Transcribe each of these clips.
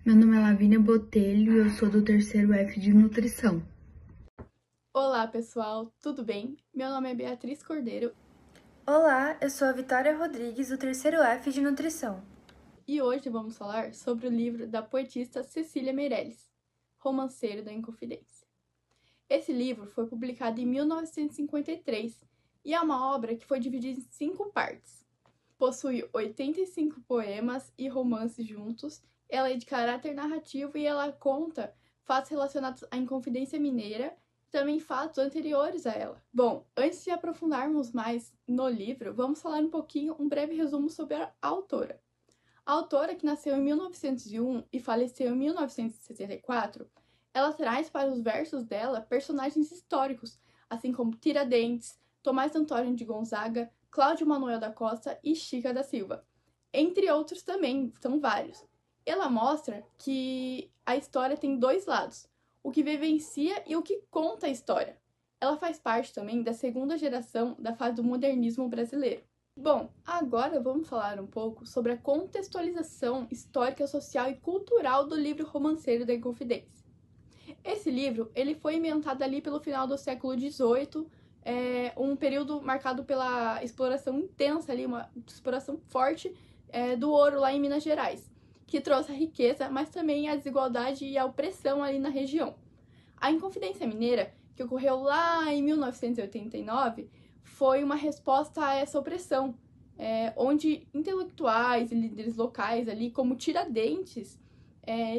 Meu nome é Lavínia Botelho e eu sou do terceiro F de Nutrição. Olá, pessoal, tudo bem? Meu nome é Beatriz Cordeiro. Olá, eu sou a Vitória Rodrigues, do terceiro F de Nutrição. E hoje vamos falar sobre o livro da poetista Cecília Meirelles, Romanceiro da Inconfidência. Esse livro foi publicado em 1953 e é uma obra que foi dividida em 5 partes. Possui 85 poemas e romances juntos, ela é de caráter narrativo e ela conta fatos relacionados à Inconfidência Mineira e também fatos anteriores a ela. Bom, antes de aprofundarmos mais no livro, vamos falar um breve resumo sobre a autora. A autora, que nasceu em 1901 e faleceu em 1974, ela traz para os versos dela personagens históricos, assim como Tiradentes, Tomás Antônio de Gonzaga, Cláudio Manuel da Costa e Chica da Silva. Entre outros também, são vários. Ela mostra que a história tem 2 lados, o que vivencia e o que conta a história. Ela faz parte também da segunda geração da fase do modernismo brasileiro. Bom, agora vamos falar um pouco sobre a contextualização histórica, social e cultural do livro Romanceiro da Inconfidência. Esse livro ele foi inventado ali pelo final do século XVIII, um período marcado pela exploração intensa, ali, uma exploração forte do ouro lá em Minas Gerais, que trouxe a riqueza, mas também a desigualdade e a opressão ali na região. A Inconfidência Mineira, que ocorreu lá em 1989, foi uma resposta a essa opressão, onde intelectuais e líderes locais ali, como Tiradentes,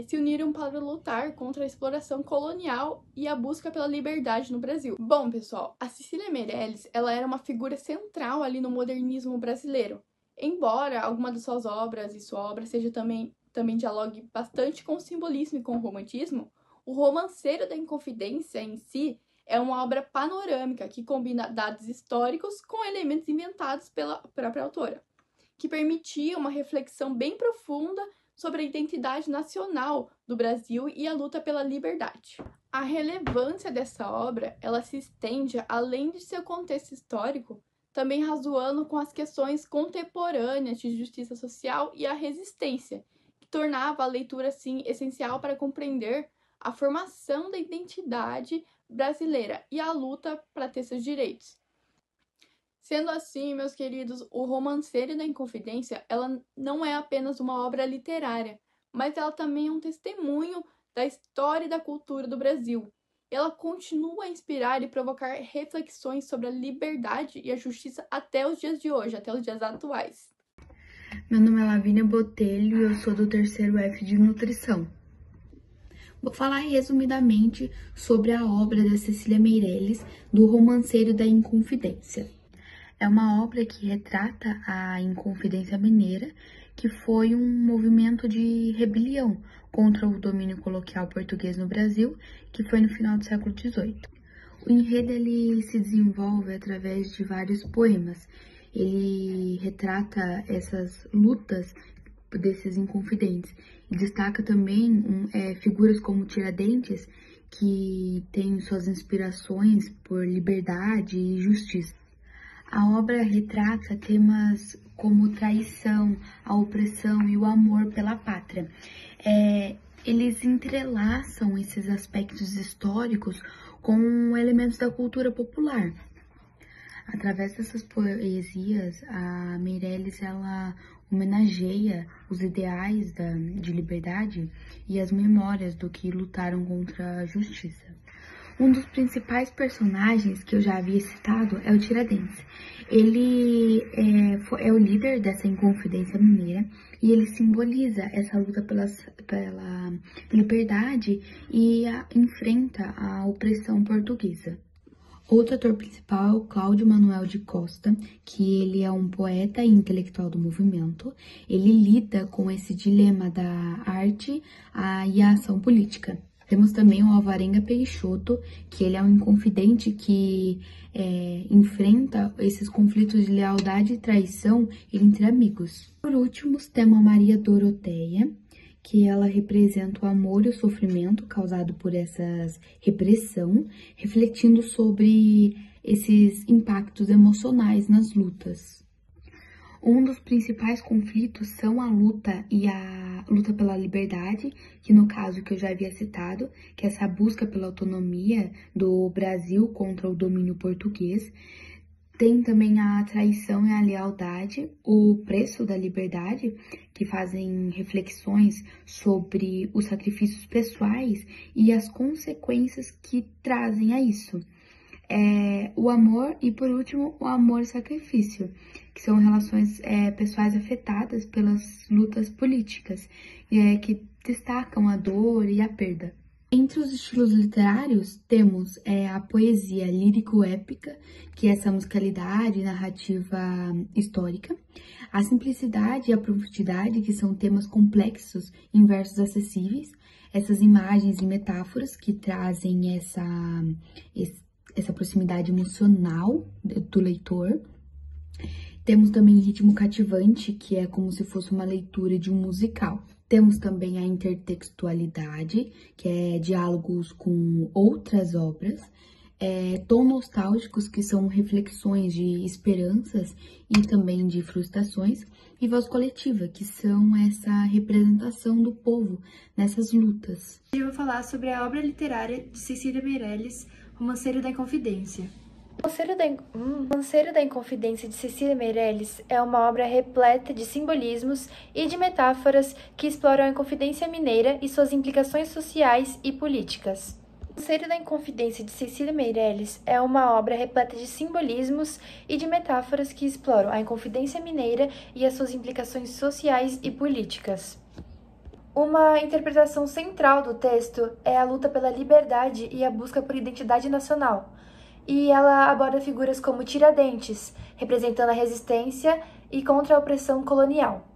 se uniram para lutar contra a exploração colonial e a busca pela liberdade no Brasil. Bom, pessoal, a Cecília Meirelles, ela era uma figura central ali no modernismo brasileiro. Embora alguma de suas obras e sua obra seja também dialogue bastante com o simbolismo e com o romantismo, o Romanceiro da Inconfidência em si é uma obra panorâmica que combina dados históricos com elementos inventados pela própria autora, que permitia uma reflexão bem profunda sobre a identidade nacional do Brasil e a luta pela liberdade. A relevância dessa obra, ela se estende além de seu contexto histórico, também razoando com as questões contemporâneas de justiça social e a resistência, que tornava a leitura assim essencial para compreender a formação da identidade brasileira e a luta para ter seus direitos. Sendo assim, meus queridos, o Romanceiro da Inconfidência, ela não é apenas uma obra literária, mas ela também é um testemunho da história e da cultura do Brasil. Ela continua a inspirar e provocar reflexões sobre a liberdade e a justiça até os dias de hoje, até os dias atuais. Meu nome é Lavínia Botelho e eu sou do terceiro F de Nutrição. Vou falar resumidamente sobre a obra da Cecília Meirelles, do Romanceiro da Inconfidência. É uma obra que retrata a Inconfidência Mineira, que foi um movimento de rebelião contra o domínio coloquial português no Brasil, que foi no final do século XVIII. O enredo ele se desenvolve através de vários poemas. Ele retrata essas lutas desses inconfidentes e destaca também figuras como Tiradentes, que tem suas inspirações por liberdade e justiça. A obra retrata temas como traição, a opressão e o amor pela pátria. Eles entrelaçam esses aspectos históricos com elementos da cultura popular. Através dessas poesias, a Meirelles ela homenageia os ideais de liberdade e as memórias do que lutaram contra a justiça. Um dos principais personagens que eu já havia citado é o Tiradentes. Ele é o líder dessa Inconfidência Mineira e ele simboliza essa luta pela liberdade e enfrenta a opressão portuguesa. Outro ator principal é o Cláudio Manuel de Costa, que ele é um poeta e intelectual do movimento. Ele lida com esse dilema da arte e a ação política. Temos também o Alvarenga Peixoto, que ele é um inconfidente que enfrenta esses conflitos de lealdade e traição entre amigos. Por último, temos a Maria Doroteia, que ela representa o amor e o sofrimento causado por essa repressão, refletindo sobre esses impactos emocionais nas lutas. Um dos principais conflitos são a luta e a a luta pela liberdade, que no caso que eu já havia citado, que é essa busca pela autonomia do Brasil contra o domínio português. Tem também a traição e a lealdade, o preço da liberdade, que fazem reflexões sobre os sacrifícios pessoais e as consequências que trazem a isso. O amor e, por último, o amor e sacrifício, que são relações pessoais afetadas pelas lutas políticas, que destacam a dor e a perda. Entre os estilos literários, temos a poesia lírico-épica, que é essa musicalidade e narrativa histórica, a simplicidade e a profundidade, que são temas complexos em versos acessíveis, essas imagens e metáforas que trazem essa proximidade emocional do leitor. Temos também ritmo cativante, que é como se fosse uma leitura de um musical. Temos também a intertextualidade, que é diálogos com outras obras, tom nostálgicos, que são reflexões de esperanças e também de frustrações, e voz coletiva, que são essa representação do povo nessas lutas. Hoje eu vou falar sobre a obra literária de Cecília Meirelles, Romanceiro da Inconfidência. Romanceiro da Inconfidência de Cecília Meirelles é uma obra repleta de simbolismos e de metáforas que exploram a Inconfidência mineira e suas implicações sociais e políticas. Romanceiro da Inconfidência de Cecília Meirelles é uma obra repleta de simbolismos e de metáforas que exploram a Inconfidência mineira e as suas implicações sociais e políticas. Uma interpretação central do texto é a luta pela liberdade e a busca por identidade nacional, e ela aborda figuras como Tiradentes, representando a resistência e contra a opressão colonial.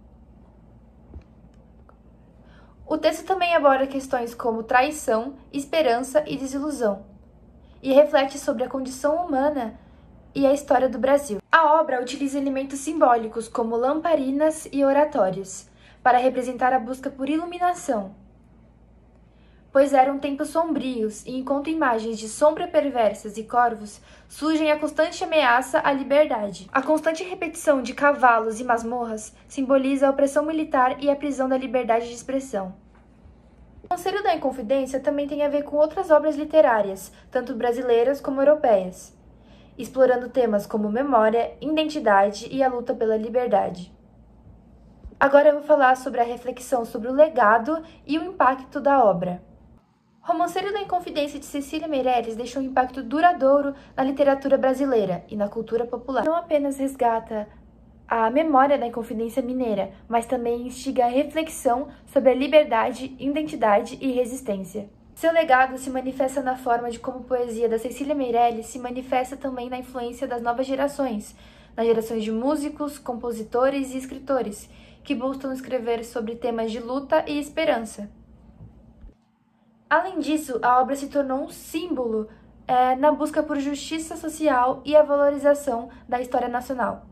O texto também aborda questões como traição, esperança e desilusão, e reflete sobre a condição humana e a história do Brasil. A obra utiliza elementos simbólicos como lamparinas e oratórios, para representar a busca por iluminação, pois eram tempos sombrios e, enquanto imagens de sombra perversas e corvos, surgem a constante ameaça à liberdade. A constante repetição de cavalos e masmorras simboliza a opressão militar e a prisão da liberdade de expressão. O Romanceiro da Inconfidência também tem a ver com outras obras literárias, tanto brasileiras como europeias, explorando temas como memória, identidade e a luta pela liberdade. Agora eu vou falar sobre a reflexão sobre o legado e o impacto da obra. Romanceiro da Inconfidência de Cecília Meirelles deixou um impacto duradouro na literatura brasileira e na cultura popular. Não apenas resgata a memória da Inconfidência mineira, mas também instiga a reflexão sobre a liberdade, identidade e resistência. Seu legado se manifesta na forma de como a poesia da Cecília Meirelles se manifesta também na influência das novas gerações, nas gerações de músicos, compositores e escritores, que buscam escrever sobre temas de luta e esperança. Além disso, a obra se tornou um símbolo na busca por justiça social e a valorização da história nacional,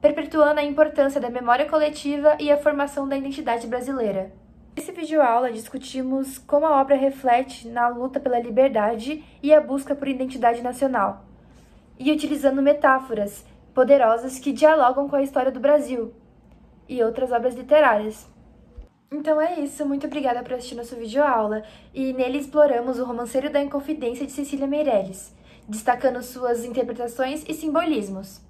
perpetuando a importância da memória coletiva e a formação da identidade brasileira. Nesse videoaula, discutimos como a obra reflete na luta pela liberdade e a busca por identidade nacional, e utilizando metáforas poderosas que dialogam com a história do Brasil e outras obras literárias. Então é isso, muito obrigada por assistir nosso videoaula, e nele exploramos o Romanceiro da Inconfidência de Cecília Meirelles, destacando suas interpretações e simbolismos.